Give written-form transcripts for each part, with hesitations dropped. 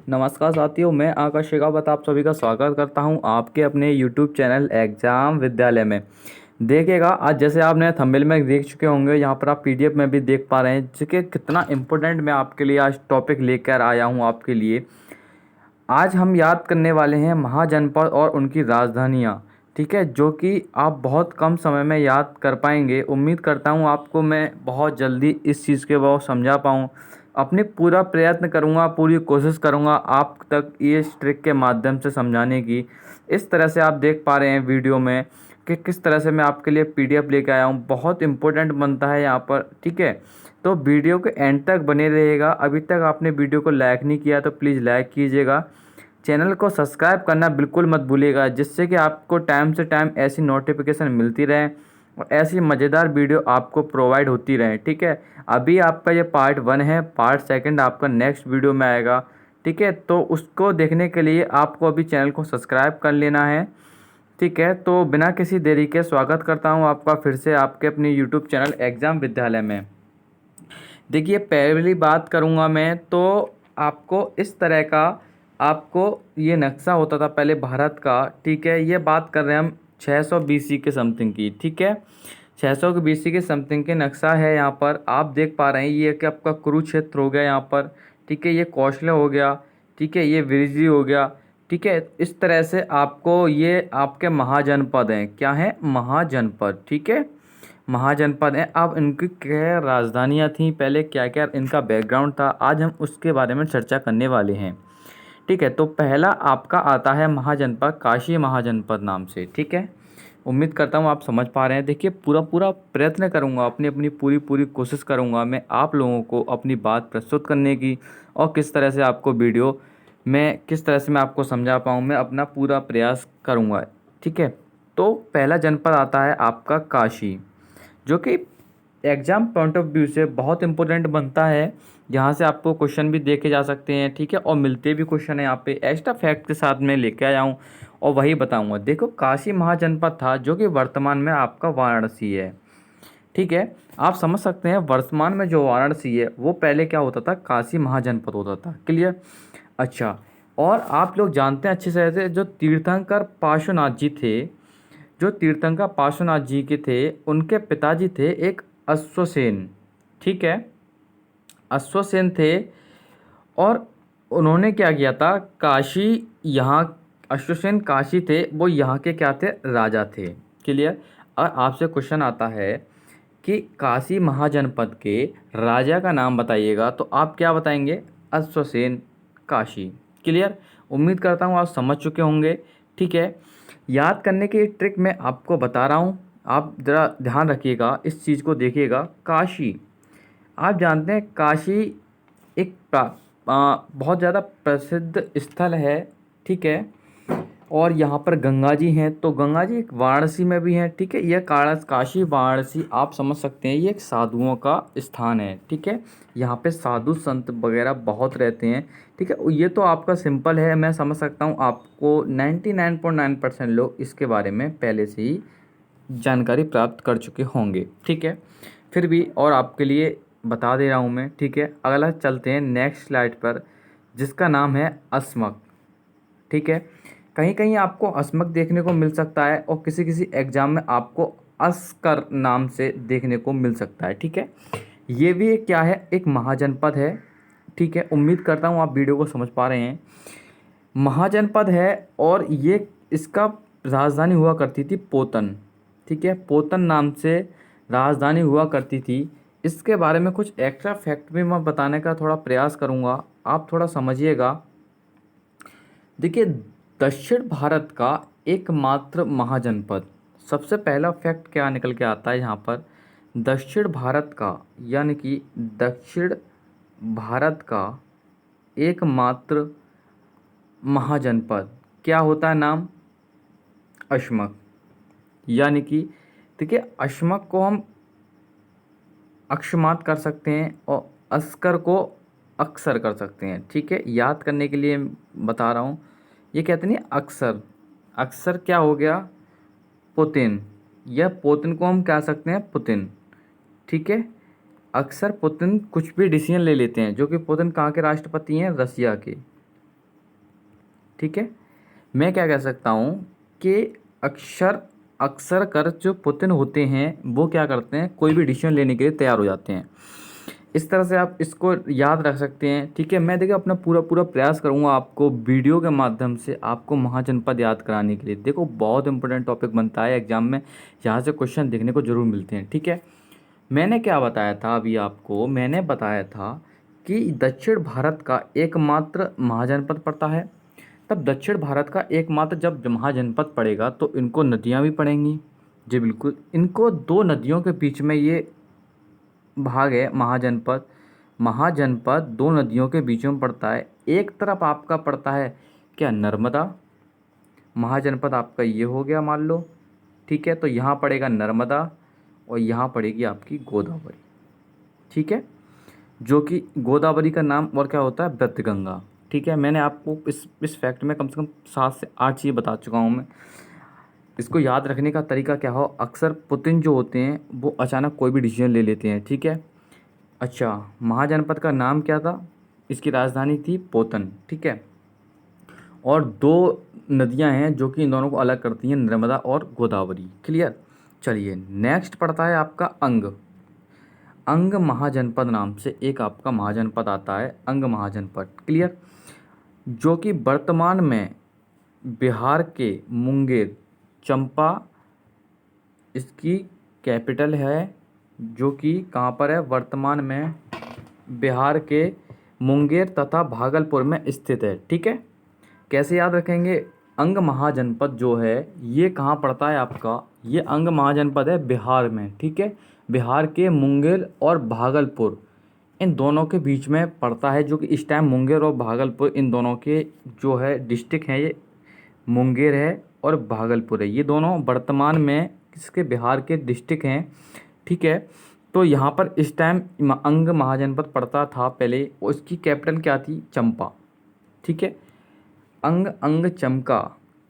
नमस्कार साथियों, मैं आकाश शेखावत आप सभी का स्वागत करता हूं आपके अपने YouTube चैनल एग्जाम विद्यालय में। देखिएगा, आज जैसे आपने थंबनेल में देख चुके होंगे, यहाँ पर आप PDF में भी देख पा रहे हैं जो कि कितना इम्पोर्टेंट मैं आपके लिए आज टॉपिक लेकर आया हूँ आपके लिए। आज हम याद करने वाले हैं महाजनपद और उनकी राजधानियाँ, ठीक है, जो कि आप बहुत कम समय में याद कर पाएंगे। उम्मीद करता हूँ आपको मैं बहुत जल्दी इस चीज़ के बहुत समझा पाऊँ। अपनी पूरा प्रयत्न करूँगा, पूरी कोशिश करूँगा आप तक ये इस ट्रिक के माध्यम से समझाने की। इस तरह से आप देख पा रहे हैं वीडियो में कि किस तरह से मैं आपके लिए PDF लेके आया हूँ। बहुत इंपॉर्टेंट बनता है यहाँ पर, ठीक है। तो वीडियो के एंड तक बने रहिएगा। अभी तक आपने वीडियो को लाइक नहीं किया तो प्लीज़ लाइक कीजिएगा। चैनल को सब्सक्राइब करना बिल्कुल मत भूलिएगा, जिससे कि आपको टाइम से टाइम ऐसी नोटिफिकेशन मिलती रहे और ऐसी मज़ेदार वीडियो आपको प्रोवाइड होती रहे, ठीक है। अभी आपका ये पार्ट 1 है, पार्ट 2 आपका नेक्स्ट वीडियो में आएगा, ठीक है। तो उसको देखने के लिए आपको अभी चैनल को सब्सक्राइब कर लेना है, ठीक है। तो बिना किसी देरी के स्वागत करता हूँ आपका फिर से आपके अपने यूट्यूब चैनल एग्ज़ाम विद्यालय में। देखिए, पहली बात करूँगा मैं तो आपको इस तरह का आपको ये नक्शा होता था पहले भारत का, ठीक है। ये बात कर रहे हैं हम 600 BC के समथिंग की, ठीक है। 600 के BC के समथिंग के नक्शा है यहाँ पर आप देख पा रहे हैं। ये कि आपका कुरुक्षेत्र हो गया यहाँ पर, ठीक है। ये कौशल हो गया, ठीक है। ये विरजी हो गया, ठीक है। इस तरह से आपको ये आपके महाजनपद हैं। क्या हैं? महाजनपद, ठीक है। महाजनपद हैं। अब इनकी क्या राजधानियाँ थीं, पहले क्या क्या इनका बैकग्राउंड था, आज हम उसके बारे में चर्चा करने वाले हैं, ठीक है। तो पहला आपका आता है महाजनपद काशी महाजनपद नाम से, ठीक है। उम्मीद करता हूँ आप समझ पा रहे हैं। देखिए, पूरा पूरा प्रयत्न करूँगा, अपनी अपनी पूरी पूरी कोशिश करूँगा मैं आप लोगों को अपनी बात प्रस्तुत करने की और किस तरह से आपको वीडियो में किस तरह से मैं आपको समझा पाऊँ, मैं अपना पूरा प्रयास करूँगा, ठीक है। तो पहला जनपद आता है आपका काशी, जो कि एग्ज़ाम पॉइंट ऑफ व्यू से बहुत इंपॉर्टेंट बनता है। यहाँ से आपको क्वेश्चन भी देखे जा सकते हैं, ठीक है, और मिलते भी क्वेश्चन है यहाँ पे एक्स्ट्रा फैक्ट के साथ मैं लेके आया हूँ और वही बताऊँगा। देखो, काशी महाजनपद था जो कि वर्तमान में आपका वाराणसी है, ठीक है। आप समझ सकते हैं वर्तमान में जो वाराणसी है वो पहले क्या होता था, काशी महाजनपद होता था। क्लियर? अच्छा, और आप लोग जानते हैं अच्छे से जो तीर्थंकर पार्श्वनाथ जी थे, जो तीर्थंकर पार्श्वनाथ जी के थे, उनके पिताजी थे एक अश्वसेन, ठीक है। अश्वसेन थे और उन्होंने क्या किया था, काशी, यहाँ अश्वसेन काशी थे, वो यहाँ के क्या थे, राजा थे। क्लियर? और आपसे क्वेश्चन आता है कि काशी महाजनपद के राजा का नाम बताइएगा, तो आप क्या बताएंगे, अश्वसेन काशी। क्लियर? उम्मीद करता हूँ आप समझ चुके होंगे, ठीक है। याद करने की ट्रिक मैं आपको बता रहा हूँ, आप ज़रा ध्यान रखिएगा, इस चीज़ को देखिएगा। काशी, आप जानते हैं काशी एक बहुत ज़्यादा प्रसिद्ध स्थल है, ठीक है। और यहाँ पर गंगा जी हैं, तो गंगा जी एक वाराणसी में भी हैं, ठीक है। यह काशी वाराणसी आप समझ सकते हैं, ये एक साधुओं का स्थान है, ठीक है। यहाँ पे साधु संत वगैरह बहुत रहते हैं, ठीक है। ये तो आपका सिंपल है, मैं समझ सकता हूँ आपको 99.9% लोग इसके बारे में पहले से ही जानकारी प्राप्त कर चुके होंगे, ठीक है। फिर भी और आपके लिए बता दे रहा हूँ मैं, ठीक है। अगला चलते हैं नेक्स्ट स्लाइड पर, जिसका नाम है अस्मक, ठीक है। कहीं कहीं आपको अस्मक देखने को मिल सकता है और किसी किसी एग्ज़ाम में आपको अस्कर नाम से देखने को मिल सकता है, ठीक है। ये भी एक क्या है, एक महाजनपद है, ठीक है। उम्मीद करता हूँ आप वीडियो को समझ पा रहे हैं। महाजनपद है और ये इसका राजधानी हुआ करती थी पोतन, ठीक है। पोतन नाम से राजधानी हुआ करती थी। इसके बारे में कुछ एक्स्ट्रा फैक्ट भी मैं बताने का थोड़ा प्रयास करूँगा, आप थोड़ा समझिएगा। देखिए, दक्षिण भारत का एकमात्र महाजनपद, सबसे पहला फैक्ट क्या निकल के आता है यहाँ पर, दक्षिण भारत का, यानी कि दक्षिण भारत का एकमात्र महाजनपद क्या होता है, नाम अश्मक। यानी कि देखिए, अश्मक को हम अक्षमात कर सकते हैं और अस्कर को अक्सर कर सकते हैं, ठीक है। याद करने के लिए बता रहा हूँ, ये कहते नहीं अक्सर, अक्सर क्या हो गया, पुतिन, या पुतिन को हम कह सकते हैं पुतिन, ठीक है। अक्सर पुतिन कुछ भी डिसीजन ले लेते हैं, जो कि पुतिन कहाँ के राष्ट्रपति हैं, रसिया के, ठीक है। मैं क्या कह सकता हूँ कि अक्सर अक्सर कर जो पुतिन होते हैं वो क्या करते हैं, कोई भी डिसीजन लेने के लिए तैयार हो जाते हैं। इस तरह से आप इसको याद रख सकते हैं। ठीक है, मैं देखिए अपना पूरा पूरा प्रयास करूंगा आपको वीडियो के माध्यम से आपको महाजनपद याद कराने के लिए। देखो बहुत इंपॉर्टेंट टॉपिक बनता है एग्जाम में, यहाँ से क्वेश्चन देखने को जरूर मिलते हैं। ठीक है, मैंने क्या बताया था अभी आपको, मैंने बताया था कि दक्षिण भारत का एकमात्र महाजनपद पड़ता है। तब दक्षिण भारत का एकमात्र जब महाजनपद पड़ेगा तो इनको नदियाँ भी पड़ेंगी। जी बिल्कुल, इनको दो नदियों के बीच में ये भाग है महाजनपद। महाजनपद दो नदियों के बीच में पड़ता है। एक तरफ आपका पड़ता है क्या, नर्मदा। महाजनपद आपका ये हो गया मान लो। ठीक है, तो यहाँ पड़ेगा नर्मदा और यहाँ पड़ेगी आपकी गोदावरी। ठीक है, जो कि गोदावरी का नाम और क्या होता है, व्रतगंगा। ठीक है, मैंने आपको इस फैक्ट में कम से कम 7 से 8 चीज़ बता चुका हूँ मैं। इसको याद रखने का तरीका क्या हो, अक्सर पुतिन जो होते हैं वो अचानक कोई भी डिसीजन ले लेते हैं। ठीक है, अच्छा महाजनपद का नाम क्या था, इसकी राजधानी थी पोतन। ठीक है, और दो नदियां हैं जो कि इन दोनों को अलग करती हैं, नर्मदा और गोदावरी। क्लियर। चलिए नेक्स्ट पड़ता है आपका अंग। अंग महाजनपद नाम से एक आपका महाजनपद आता है, अंग महाजनपद। क्लियर, जो कि वर्तमान में बिहार के मुंगेर, चंपा इसकी कैपिटल है, जो कि कहाँ पर है, वर्तमान में बिहार के मुंगेर तथा भागलपुर में स्थित है। ठीक है, कैसे याद रखेंगे, अंग महाजनपद जो है ये कहाँ पड़ता है आपका, ये अंग महाजनपद है बिहार में। ठीक है, बिहार के मुंगेर और भागलपुर इन दोनों के बीच में पड़ता है, जो कि इस टाइम मुंगेर और भागलपुर इन दोनों के जो है डिस्ट्रिक्ट हैं, ये मुंगेर है और भागलपुर है। ये दोनों वर्तमान में किसके, बिहार के डिस्ट्रिक्ट हैं। ठीक है, तो यहाँ पर इस टाइम अंग महाजनपद पड़ता था पहले, और इसकी कैपिटल क्या थी, चंपा। ठीक है, अंग अंग चमका,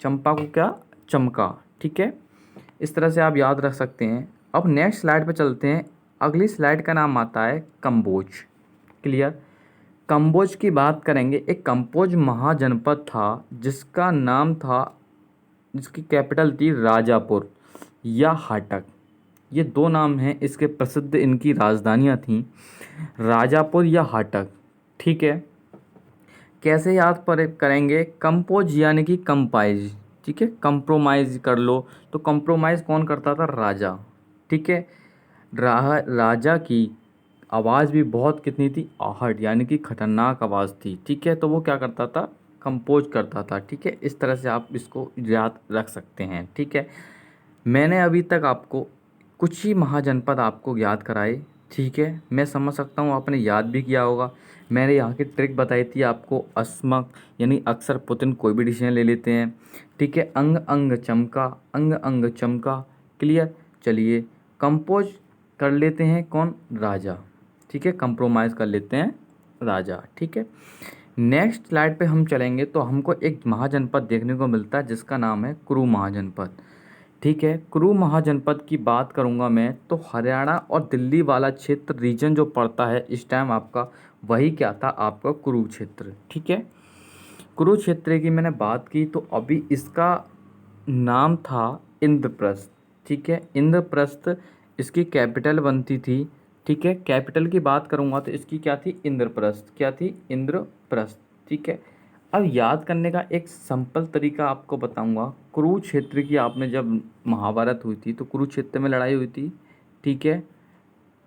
चंपा को क्या, चमका। ठीक है, इस तरह से आप याद रख सकते हैं। अब नेक्स्ट स्लाइड पे चलते हैं। अगली स्लाइड का नाम आता है कंबोज। क्लियर, कंबोज की बात करेंगे। एक कंबोज महाजनपद था जिसका नाम था, जिसकी कैपिटल थी राजापुर या हाटक। ये दो नाम हैं इसके प्रसिद्ध, इनकी राजधानियाँ थीं राजापुर या हाटक। ठीक है, कैसे याद पर करेंगे, कंपोज यानी कि कंपाइज। ठीक है, कंप्रोमाइज कर लो, तो कंप्रोमाइज़ कौन करता था, राजा। ठीक है, राजा की आवाज़ भी बहुत कितनी थी, आहट, यानी कि खतरनाक आवाज़ थी। ठीक है, तो वो क्या करता था, कंपोज करता था। ठीक है, इस तरह से आप इसको याद रख सकते हैं। ठीक है, मैंने अभी तक आपको कुछ ही महाजनपद आपको याद कराए। ठीक है, मैं समझ सकता हूँ आपने याद भी किया होगा। मैंने यहाँ की ट्रिक बताई थी आपको, अस्मक यानी अक्सर पुतिन कोई भी डिसीजन ले लेते हैं। ठीक है, अंग अंग चमका, अंग अंग चमका। क्लियर, चलिए कंपोज कर लेते हैं कौन, राजा। ठीक है, कंप्रोमाइज़ कर लेते हैं राजा। ठीक है, नेक्स्ट स्लाइड पे हम चलेंगे तो हमको एक महाजनपद देखने को मिलता है जिसका नाम है कुरु महाजनपद। ठीक है, कुरु महाजनपद की बात करूंगा मैं तो हरियाणा और दिल्ली वाला क्षेत्र रीजन जो पड़ता है इस टाइम आपका, वही क्या था आपका, कुरुक्षेत्र। ठीक है, कुरुक्षेत्र की मैंने बात की तो अभी इसका नाम था इंद्रप्रस्थ। ठीक है, इंद्रप्रस्थ इसकी कैपिटल बनती थी। ठीक है, कैपिटल की बात करूंगा तो इसकी क्या थी, इंद्रप्रस्थ। क्या थी, इंद्रप्रस्थ। ठीक है, अब याद करने का एक सिंपल तरीका आपको बताऊंगा। कुरुक्षेत्र की आपने जब महाभारत हुई थी तो कुरुक्षेत्र में लड़ाई हुई थी। ठीक है,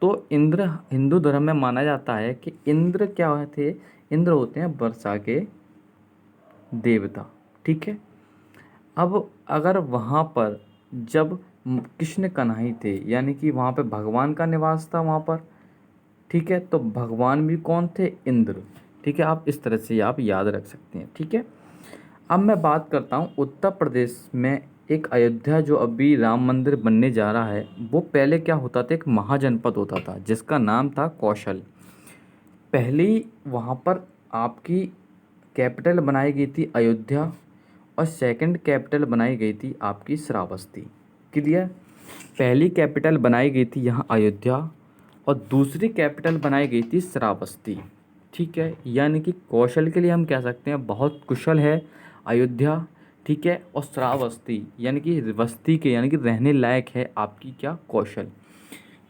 तो इंद्र हिंदू धर्म में माना जाता है कि इंद्र क्या थे, इंद्र होते हैं वर्षा के देवता। ठीक है, अब अगर वहाँ पर जब कृष्ण कन्हई थे, यानी कि वहाँ पे भगवान का निवास था वहाँ पर। ठीक है, तो भगवान भी कौन थे, इंद्र। ठीक है, आप इस तरह से आप याद रख सकते हैं। ठीक है, अब मैं बात करता हूँ उत्तर प्रदेश में एक अयोध्या जो अभी राम मंदिर बनने जा रहा है, वो पहले क्या होता था, एक महाजनपद होता था जिसका नाम था कौशल। पहली वहाँ पर आपकी कैपिटल बनाई गई थी अयोध्या, और सेकंड कैपिटल बनाई गई थी आपकी श्रावस्ती। क्लियर, पहली कैपिटल बनाई गई थी यहाँ अयोध्या और दूसरी कैपिटल बनाई गई थी श्रावस्ती। ठीक है, यानी कि कौशल के लिए हम कह सकते हैं बहुत कुशल है अयोध्या, ठीक है, और श्रावस्ती यानी कि वस्ती के यानी कि रहने लायक है आपकी क्या, कौशल।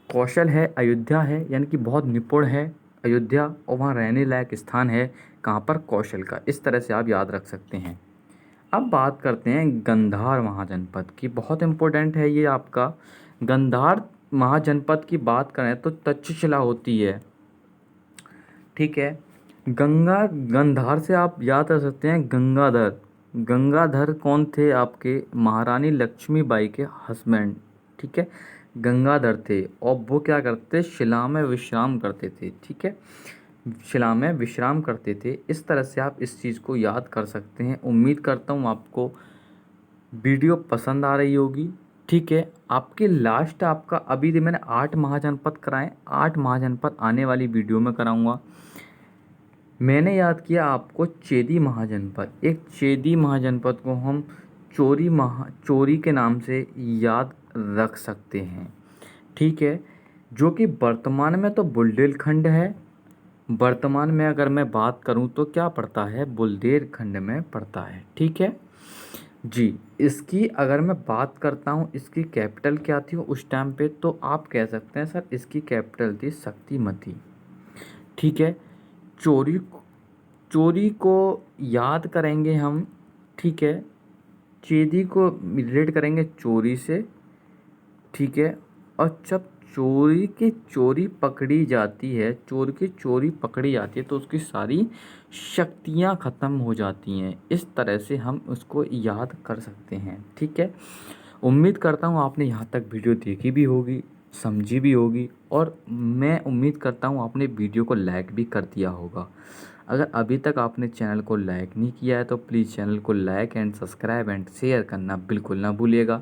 कौशल है, अयोध्या है यानी कि बहुत निपुण है अयोध्या, और वहाँ रहने लायक स्थान है कहाँ पर, कौशल का। इस तरह से आप याद रख सकते हैं। अब बात करते हैं गंधार महाजनपद की, बहुत इम्पोर्टेंट है ये आपका। गंधार महाजनपद की बात करें तो तक्षशिला होती है, ठीक है। गंधार से आप याद रख सकते हैं गंगाधर। गंगाधर कौन थे, आपके महारानी लक्ष्मीबाई के हस्बैंड, ठीक है, गंगाधर थे। और वो क्या करते, शिला में विश्राम करते थे, ठीक है, शिला में विश्राम करते थे। इस तरह से आप इस चीज़ को याद कर सकते हैं। उम्मीद करता हूँ आपको वीडियो पसंद आ रही होगी, ठीक है। आपके लास्ट आपका अभी मैंने 8 महाजनपद कराए, 8 महाजनपद आने वाली वीडियो में कराऊंगा। मैंने याद किया आपको चेदी महाजनपद, एक चेदी महाजनपद को हम चोरी के नाम से याद रख सकते हैं, ठीक है, जो कि वर्तमान में तो बुंदेलखंड है। वर्तमान में अगर मैं बात करूं तो क्या पड़ता है, बुंदेलखंड में पड़ता है, ठीक है जी। इसकी अगर मैं बात करता हूँ इसकी कैपिटल क्या थी उस टाइम पे, तो आप कह सकते हैं सर इसकी कैपिटल थी शक्तिमती, ठीक है। चोरी चोरी को याद करेंगे हम, ठीक है, चेदी को रिलेट करेंगे चोरी से, ठीक है। और जब चोरी पकड़ी जाती है, चोर की चोरी पकड़ी जाती है तो उसकी सारी शक्तियाँ ख़त्म हो जाती हैं। इस तरह से हम उसको याद कर सकते हैं, ठीक है। उम्मीद करता हूँ आपने यहाँ तक वीडियो देखी भी होगी, समझी भी होगी, और मैं उम्मीद करता हूँ आपने वीडियो को लाइक भी कर दिया होगा। अगर अभी तक आपने चैनल को लाइक नहीं किया है तो प्लीज़ चैनल को like and subscribe and share करना बिल्कुल ना भूलिएगा।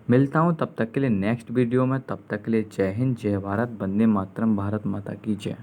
मिलता हूँ तब तक के लिए नेक्स्ट वीडियो में, तब तक के लिए जय हिंद, जय भारत, वंदे मातरम, भारत माता की जय।